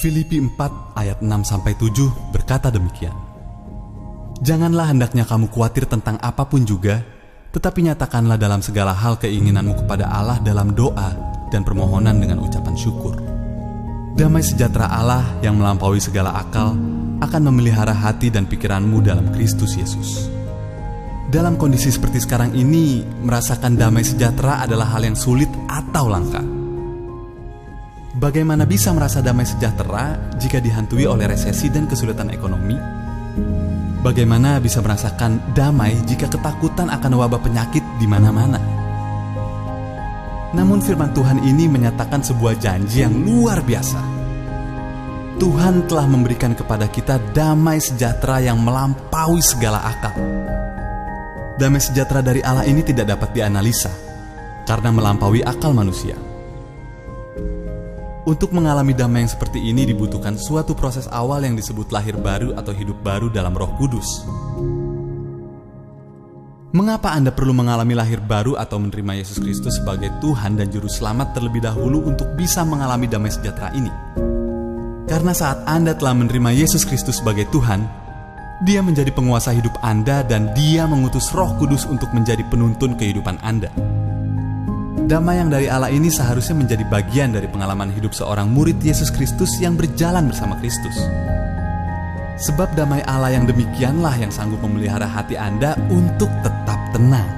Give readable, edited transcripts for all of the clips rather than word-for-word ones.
Filipi 4 ayat 6-7 berkata demikian. Janganlah hendaknya kamu khawatir tentang apapun juga, tetapi nyatakanlah dalam segala hal keinginanmu kepada Allah dalam doa dan permohonan dengan ucapan syukur. Damai sejahtera Allah yang melampaui segala akal akan memelihara hati dan pikiranmu dalam Kristus Yesus. Dalam kondisi seperti sekarang ini, merasakan damai sejahtera adalah hal yang sulit atau langka. Bagaimana bisa merasa damai sejahtera jika dihantui oleh resesi dan kesulitan ekonomi? Bagaimana bisa merasakan damai jika ketakutan akan wabah penyakit di mana-mana? Namun firman Tuhan ini menyatakan sebuah janji yang luar biasa. Tuhan telah memberikan kepada kita damai sejahtera yang melampaui segala akal. Damai sejahtera dari Allah ini tidak dapat dianalisa karena melampaui akal manusia. Untuk mengalami damai yang seperti ini dibutuhkan suatu proses awal yang disebut lahir baru atau hidup baru dalam Roh Kudus. Mengapa Anda perlu mengalami lahir baru atau menerima Yesus Kristus sebagai Tuhan dan Juru Selamat terlebih dahulu untuk bisa mengalami damai sejahtera ini? Karena saat Anda telah menerima Yesus Kristus sebagai Tuhan, Dia menjadi penguasa hidup Anda dan Dia mengutus Roh Kudus untuk menjadi penuntun kehidupan Anda. Damai yang dari Allah ini seharusnya menjadi bagian dari pengalaman hidup seorang murid Yesus Kristus yang berjalan bersama Kristus. Sebab damai Allah yang demikianlah yang sanggup memelihara hati Anda untuk tetap tenang.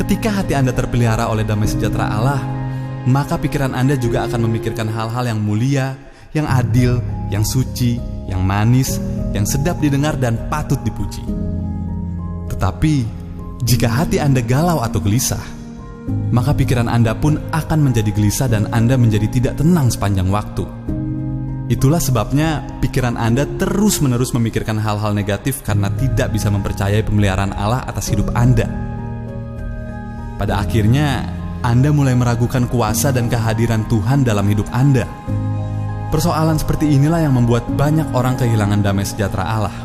Ketika hati Anda terpelihara oleh damai sejahtera Allah, maka pikiran Anda juga akan memikirkan hal-hal yang mulia, yang adil, yang suci, yang manis, yang sedap didengar dan patut dipuji. Tetapi, jika hati Anda galau atau gelisah, maka pikiran Anda pun akan menjadi gelisah dan Anda menjadi tidak tenang sepanjang waktu. Itulah sebabnya pikiran Anda terus-menerus memikirkan hal-hal negatif karena tidak bisa mempercayai pemeliharaan Allah atas hidup Anda. Pada akhirnya, Anda mulai meragukan kuasa dan kehadiran Tuhan dalam hidup Anda. Persoalan seperti inilah yang membuat banyak orang kehilangan damai sejahtera Allah.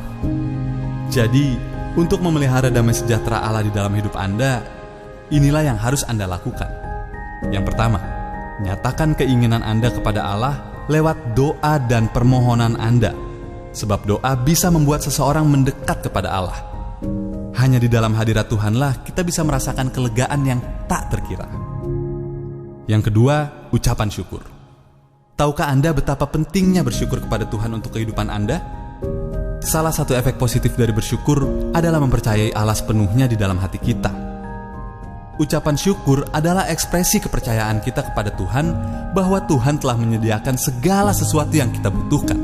Jadi, untuk memelihara damai sejahtera Allah di dalam hidup Anda, inilah yang harus Anda lakukan. Yang pertama, nyatakan keinginan Anda kepada Allah lewat doa dan permohonan Anda. Sebab doa bisa membuat seseorang mendekat kepada Allah. Hanya di dalam hadirat Tuhanlah kita bisa merasakan kelegaan yang tak terkira. Yang kedua, ucapan syukur. Tahukah Anda betapa pentingnya bersyukur kepada Tuhan untuk kehidupan Anda? Salah satu efek positif dari bersyukur adalah mempercayai Allah sepenuhnya di dalam hati kita. Ucapan syukur adalah ekspresi kepercayaan kita kepada Tuhan bahwa Tuhan telah menyediakan segala sesuatu yang kita butuhkan.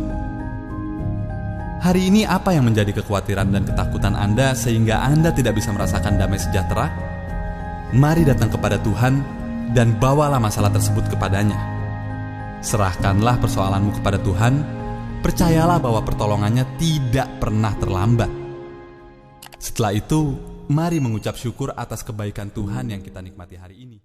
Hari ini apa yang menjadi kekhawatiran dan ketakutan Anda sehingga Anda tidak bisa merasakan damai sejahtera? Mari datang kepada Tuhan dan bawalah masalah tersebut kepadanya. Serahkanlah persoalanmu kepada Tuhan, percayalah bahwa pertolongannya tidak pernah terlambat. Setelah itu, mari mengucap syukur atas kebaikan Tuhan yang kita nikmati hari ini.